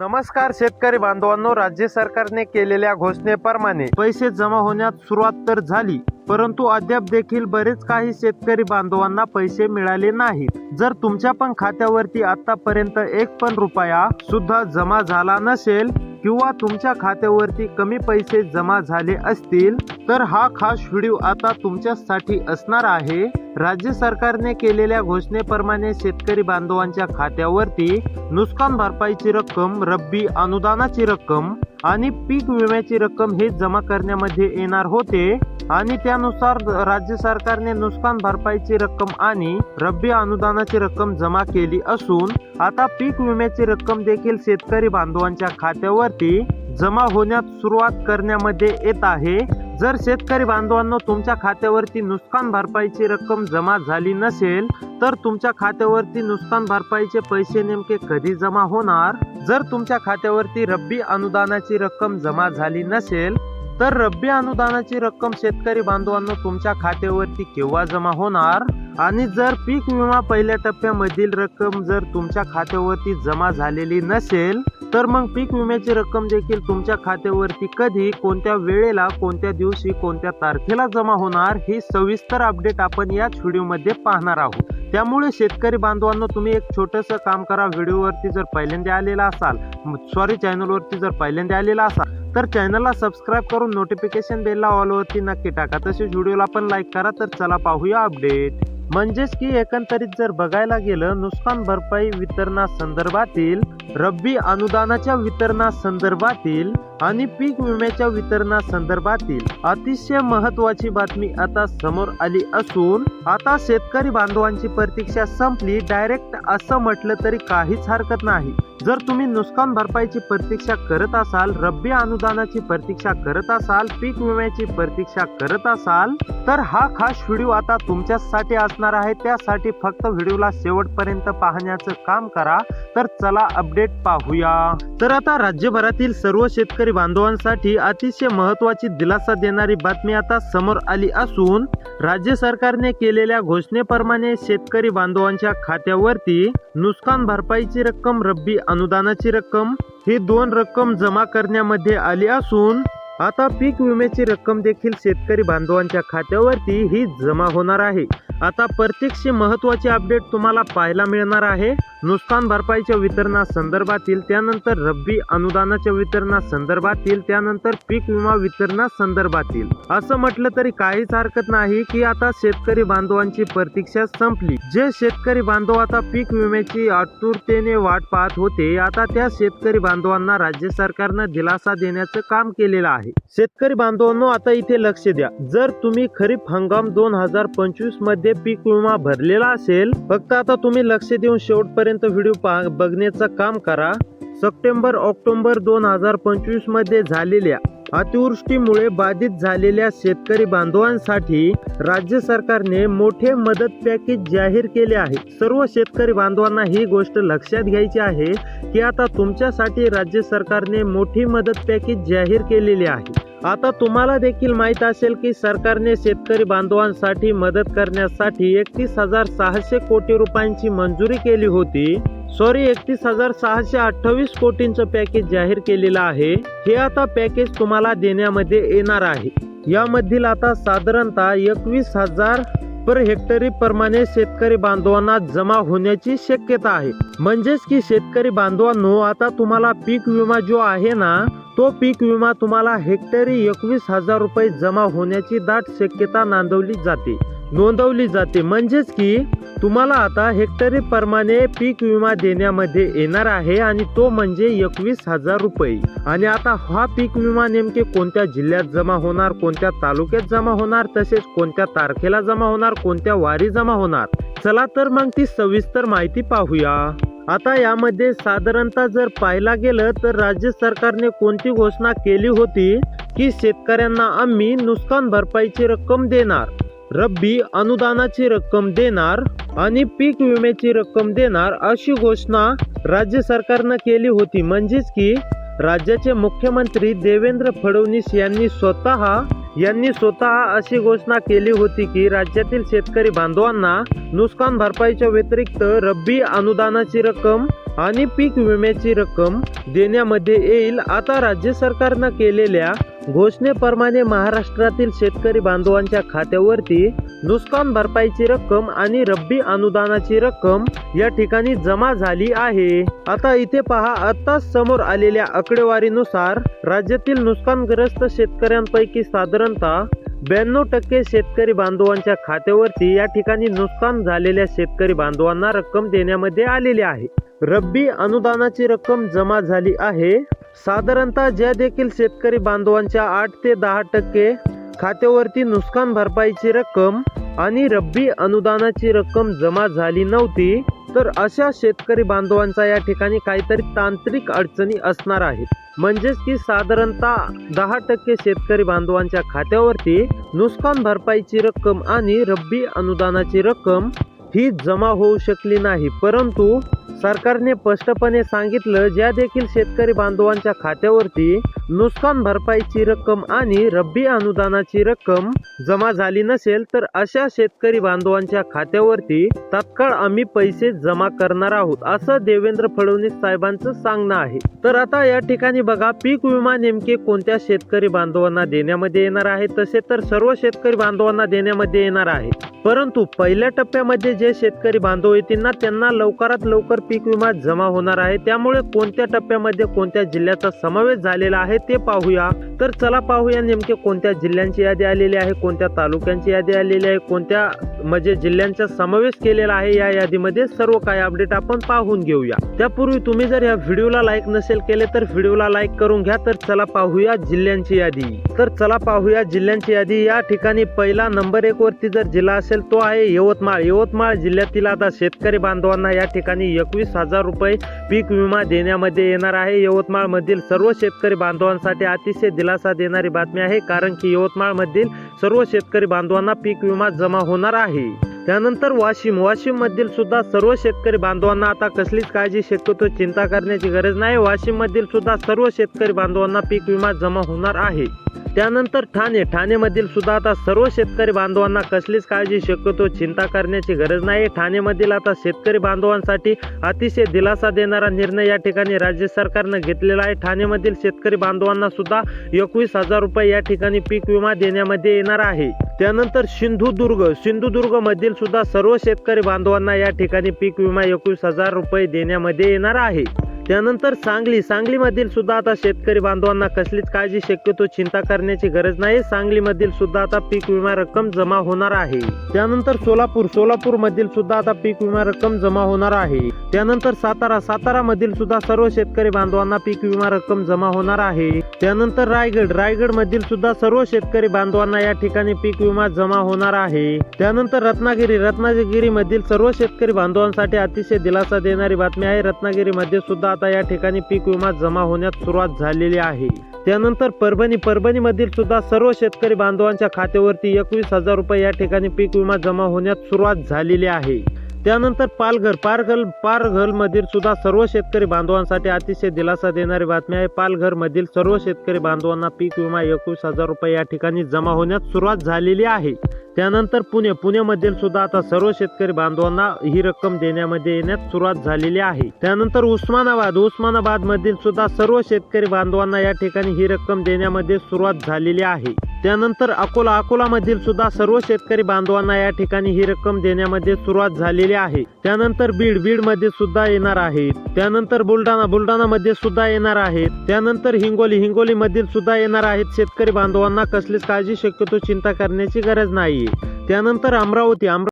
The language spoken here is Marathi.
नमस्कार शेतकरी बांधवांनो, राज्य सरकारने केलेल्या घोषणेप्रमाणे पैसे जमा होण्यास सुरुवात तर झाली, परंतु अद्याप देखील बरेच काही शेतकरी बांधवांना पैसे मिळाले नाहीत। जर तुमच्या पण खात्यावरती आतापर्यंत एक पण रुपया सुद्धा जमा झाला नसेल किंवा तुमच्या खात्यावरती कमी पैसे जमा झाले असतील तर हा खास व्हिडिओ आता तुमच्यासाठी असणार आहे। राज्य सरकारने केलेल्या घोषणेप्रमाणे शेतकरी बांधवांच्या खात्यावरती नुकसान भरपाईची रक्कम, रब्बी अनुदानाची रक्कम आणि पीक विम्याची रक्कम हे जमा करण्यामध्ये येणार होते आणि त्यानुसार राज्य सरकारने नुकसान भरपाईची रक्कम आणि रब्बी अनुदानाची रक्कम जमा केली असून आता पीक विम्याची रक्कम देखील शेतकरी बांधवांच्या खात्यावरती जमा होण्यास सुरुवात करण्यामध्ये येत आहे। जर शेतकरी बांधवांनो तुमच्या खात्यावरती नुकसान भरपाईची रक्कम जमा झाली नसेल तर तुमच्या खात्यावरती नुकसान भरपाईचे पैसे नेमके कधी जमा होणार? जर तुमच्या खात्यावरती रब्बी अनुदानाची रक्कम जमा झाली नसेल तर रब्बी अनुदानाची रक्कम शेतकरी बांधवांनो तुमच्या खात्यावरती केव्हा जमा होणार? आणि जर पीक विमा पहिल्या टप्प्यामधील रक्कम जर तुमच्या खात्यावरती जमा झालेली नसेल तर मग पीक विम्याची रक्कम देखील तुमच्या खात्यावरती कधी, कोणत्या वेळेला, कोणत्या दिवशी, कोणत्या तारखेला जमा होणार ही सविस्तर अपडेट आपण याच व्हिडिओमध्ये पाहणार आहोत। त्यामुळे शेतकरी बांधवांनो तुम्ही एक छोटंसं काम करा, व्हिडिओवरती जर पहिल्यांदा आलेला असाल, चॅनलवरती जर पहिल्यांदा आलेला असाल तर चॅनलला सबस्क्राइब करून नोटिफिकेशन बेलला ऑल वरती नक्की टाका। तसेच व्हिडिओला पण लाईक करा। तर चला पाहूया अपडेट। म्हणजेच की एकंदरीत जर बघायला गेलं नुकसान भरपाई वितरणासंदर्भातील, रब्बी अनुदानाच्या वितरणासंदर्भातील आणि पीक विम्याच्या वितरणासंदर्भातील अतिशय महत्त्वाची बातमी आता समोर आली असून आता शेतकरी बांधवांची प्रतीक्षा संपली, डायरेक्ट असं म्हटलं तरी काहीच हरकत नाही। जर तुम्ही नुकसान भरपाईची प्रतीक्षा करत असाल, रब्बी अनुदानाची प्रतीक्षा करत असाल, पीक विम्याची प्रतीक्षा करत असाल तर हा खास व्हिडिओ आता तुमच्यासाठी असणार आहे। त्यासाठी फक्त व्हिडिओला शेवटपर्यंत पाहण्याचं काम करा। तर चला अपडेट पाहूया। तर आता राज्यभरातील सर्व शेतकरी बांधवांसाठी अतिशय महत्त्वाची दिलासा देणारी बातमी आता समोर आली असून राज्य सरकारने केलेल्या घोषणेप्रमाणे शेतकरी बांधवांच्या खात्यावरती नुकसान भरपाईची रक्कम, रब्बी अनुदानाची रक्कम ही दोन रक्कम जमा करण्यामध्ये आली असून आता पीक विम्याची रक्कम देखील शेतकरी बांधवांच्या खात्यावरती ही जमा होणार आहे। आता प्रत्येकशी महत्त्वाची अपडेट तुम्हाला पाहायला मिळणार आहे। नुकसान भरपाईच्या वितरणासंदर्भातील, त्यानंतर रब्बी अनुदानाच्या वितरणासंदर्भातील, त्यानंतर पीक विमा वितरणासंदर्भातील। असं म्हटलं तरी काहीच हरकत नाही की आता शेतकरी बांधवांची प्रतीक्षा संपली। जे शेतकरी बांधव आता पीक विम्याची आतुरतेने वाट पाहत होते, आता त्या शेतकरी बांधवांना राज्य सरकारनं दिलासा देण्याचं काम केलेलं आहे। शेतकरी बांधवांनो आता इथे लक्ष द्या, जर तुम्ही खरीप हंगाम 2025 मध्ये पीक विमा भरलेला असेल, फक्त आता तुम्ही लक्ष देऊन शेवटपर्यंत व्हिडिओ बघण्याचं काम करा। सप्टेंबर ऑक्टोबर 2025 मध्ये झालेल्या अतिवृष्टीमुळे बाधित झालेल्या शेतकरी बांधवांसाठी राज्य सरकारने मोठे मदत पॅकेज जाहीर केले आहे। सर्व शेतकरी बांधवांना ही गोष्ट लक्षात घ्यायची आहे की आता तुमच्यासाठी राज्य सरकारने मोठी मदत पॅकेज जाहीर केलेली आहे। आता तुम्हाला देखील माहित असेल की सरकारने शेतकरी बांधवांसाठी मदत करण्यासाठी 31,600 कोटी रुपयांची मंजुरी केली होती। 31,628 कोटींचं पॅकेज जाहीर केलेलं आहे। हे आता पॅकेज तुम्हाला देण्यामध्ये येणार आहे। यामधील आता साधारणतः 21,000 पर हेक्टरी प्रमाणे शेतकरी बांधवांना जमा होण्याची शक्यता आहे। म्हणजेच की शेतकरी बांधवांनो आता तुम्हाला पीक विमा जो आहे ना, तो पीक विमा तुम्हाला हेक्टरी 21,000 रुपये जमा होण्याची दाट शक्यता नोंदवली जाते। म्हणजेच की तुम्हाला आता हेक्टरी प्रमाणे पीक विमा देण्यामध्ये येणार आहे आणि तो म्हणजे 21,000 रुपये। आणि आता हा पीक विमा नेमके कोणत्या जिल्ह्यात जमा होणार, कोणत्या तालुक्यात जमा होणार, तसेच कोणत्या तारखेला जमा होणार, कोणत्या वारी जमा होणार, चला तर मग ती सविस्तर माहिती पाहूया। आता यामध्ये साधारणतः जर पाहायला गेलं तर राज्य सरकारने कोणती घोषणा केली होती की शेतकऱ्यांना आम्ही नुकसान भरपाईची रक्कम देणार, रब्बी अनुदानाची रक्कम देणार आणि पीक विम्याची रक्कम देणार, अशी घोषणा राज्य सरकारनं केली होती। म्हणजेच की राज्याचे मुख्यमंत्री देवेंद्र फडणवीस यांनी स्वतः यांनी स्वतः अशी घोषणा केली होती की राज्यातील शेतकरी बांधवांना नुकसान भरपाईच्या व्यतिरिक्त रब्बी अनुदानाची रक्कम आणि पीक विम्याची रक्कम देण्यामध्ये येईल. आता राज्य सरकारनं केलेल्या घोषणेप्रमाणे महाराष्ट्रातील शेतकरी बांधवांच्या खात्यावरती नुकसान भरपाईची रक्कम आणि रब्बी अनुदानाची रक्कम या ठिकाणी जमा झाली आहे. आता इथे पहा, आता समोर आलेल्या आकडेवारीनुसार राज्यातील नुकसानग्रस्त शेतकऱ्यांपैकी साधारणतः 92% शेतकरी बांधवांच्या खात्यावरती या ठिकाणी नुकसान झालेल्या शेतकरी बांधवांना रक्कम देण्यामध्ये आलेली आहे. रब्बी अनुदानाची रक्कम जमा झाली आहे. साधारणतः ज्या देखील शेतकरी बांधवांच्या 8 ते 10% खात्यावरती नुकसान भरपाईची रक्कम आणि रब्बी अनुदानाची रक्कम जमा झाली नव्हती, तर अशा शेतकरी बांधवांचा या ठिकाणी काहीतरी तांत्रिक अडचणी असणार आहेत. म्हणजेच की साधारणतः 10% शेतकरी बांधवांच्या खात्यावरती नुकसान भरपाईची रक्कम आणि रब्बी अनुदानाची रक्कम ही जमा होऊ शकली नाही. परंतु सरकारने स्पष्टपणे सांगितलं, ज्या देखील शेतकरी बांधवांच्या खात्यावरती नुकसान भरपाईची रक्कम आणि रब्बी अनुदानाची रक्कम जमा झाली नसेल, तर अशा शेतकरी बांधवांच्या खात्यावरती तात्काळ आम्ही पैसे जमा करणार आहोत, असं देवेंद्र फडणवीस साहेबांचं सांगणं आहे. तर आता या ठिकाणी बघा, पीक विमा नेमके कोणत्या शेतकरी बांधवांना देण्यामध्ये येणार आहे? तसे तर सर्व शेतकरी बांधवांना देण्यामध्ये येणार आहे. परंतु पहिल्या टप्प्यामध्ये जे शेतकरी बांधव येतील ना, त्यांना लवकरात लवकर पीक विमा जमा होणार आहे. त्यामुळे कोणत्या टप्प्यामध्ये कोणत्या जिल्ह्याचा समावेश झालेला आहे ते पाहूया. तर चला पाहूया नेमके कोणत्या जिल्ह्यांची यादी आलेली आहे, कोणत्या तालुक्यांची यादी आलेली आहे, कोणत्या म्हणजे जिल्ह्यांचा समावेश केलेला आहे. या यादीमध्ये सर्व काही अपडेट आपण पाहून घेऊया. त्यापूर्वी तुम्ही जर या व्हिडिओला लाईक नसेल केले तर व्हिडिओला लाईक करून घ्या. तर चला पाहूया जिल्ह्यांची यादी. तर चला पाहूया जिल्ह्यांची यादी. या ठिकाणी पहिला नंबर 1 वरती जर जिल्हा असेल तो आहे यवतमाळ. यवतमाळ जिल्ह्यातील आता शेतकरी बांधवांना या ठिकाणी 21,000 रुपये पीक विमा देण्यामध्ये येणार आहे. यवतमाळ मधील सर्व शेतकरी बांधवांसाठी अतिशय दिलासा देणारी बातमी आहे, कारण की यवतमाळ मधील सर्व शेतकरी बांधवांना पीक विमा जमा होणार आहे. त्यानंतर वाशिम मधील सुद्धा सर्व शेतकरी बांधवांना आता कसलीच काळजी, शक्यतो चिंता करण्याची गरज नाही. वाशिम मधील सुद्धा सर्व शेतकरी बांधवांना पीक विमा जमा होणार आहे. त्यानंतर ठाणे मधील सुद्धा आता सर्व शेतकरी बांधवांना कसलीच काळजी, शक्यतो चिंता करण्याची गरज नाही. ठाणे मधील आता शेतकरी बांधवांसाठी अतिशय दिलासा देणारा निर्णय या ठिकाणी राज्य सरकारनं घेतलेला आहे. ठाणे मधील शेतकरी बांधवांना सुद्धा 21,000 रुपये या ठिकाणी पीक विमा देण्यामध्ये येणार आहे. त्यानंतर सिंधुदुर्ग मधील सुद्धा सर्व शेतकरी बांधवांना या ठिकाणी पीक विमा 21,000 रुपये देण्यामध्ये येणार आहे. त्यानंतर सांगलीमधील सुद्धा आता शेतकरी बांधवांना कसलीच काळजी, शक्यतो चिंता करण्याची गरज नाही. सांगलीमधील सुद्धा आता पीक विमा रक्कम जमा होणार आहे. त्यानंतर सोलापूर मधील सुद्धा आता पीक विमा रक्कम जमा होणार आहे. त्यानंतर सातारा मधील सुद्धा सर्व शेतकरी बांधवांना पीक विमा रक्कम जमा होणार आहे. त्यानंतर रायगड मधील सुद्धा सर्व शेतकरी बांधवांना या ठिकाणी पीक विमा जमा होणार आहे. त्यानंतर रत्नागिरी मधील सर्व शेतकरी बांधवांसाठी अतिशय दिलासा देणारी बातमी आहे. रत्नागिरी मध्ये सुद्धा आता या ठिकाणी पीक विमा जमा होण्यास सुरुवात झालेली आहे. त्यानंतर परभणी मधील सुद्धा सर्व शेतकरी बांधवांच्या खात्यावरती 21,000 रुपये या ठिकाणी पीक विमा जमा होण्यास सुरुवात झालेली आहे. त्यानंतर पालघर मधील सुद्धा सर्व शेतकरी बांधवांसाठी अतिशय दिलासा देणारी बातमी आहे. पालघर मधील सर्व शेतकरी बांधवांना पीक विमा 21,000 रुपये या ठिकाणी जमा होण्यास सुरुवात झालेली आहे. त्यानंतर पुण्यामधील सुद्धा आता सर्व शेतकरी बांधवांना ही रक्कम देण्यामध्ये येण्यास सुरुवात झालेली आहे. त्यानंतर उस्मानाबाद मधील सुद्धा सर्व शेतकरी बांधवांना या ठिकाणी ही रक्कम देण्यामध्ये सुरुवात झालेली आहे. त्यानंतर अकोला मधील सुद्धा सर्व शेतकरी बांधवांना या ठिकाणी ही रक्कम देण्यामध्ये सुरुवात झालेली आहे. त्यानंतर बीड मध्ये सुद्धा येणार आहेत. त्यानंतर बुलढाणा मध्ये सुद्धा येणार आहेत. त्यानंतर हिंगोली मधील सुद्धा येणार आहेत. शेतकरी बांधवांना कसलीच काळजी, शक्यतो चिंता करण्याची गरज नाही. त्यानंतर अमरावती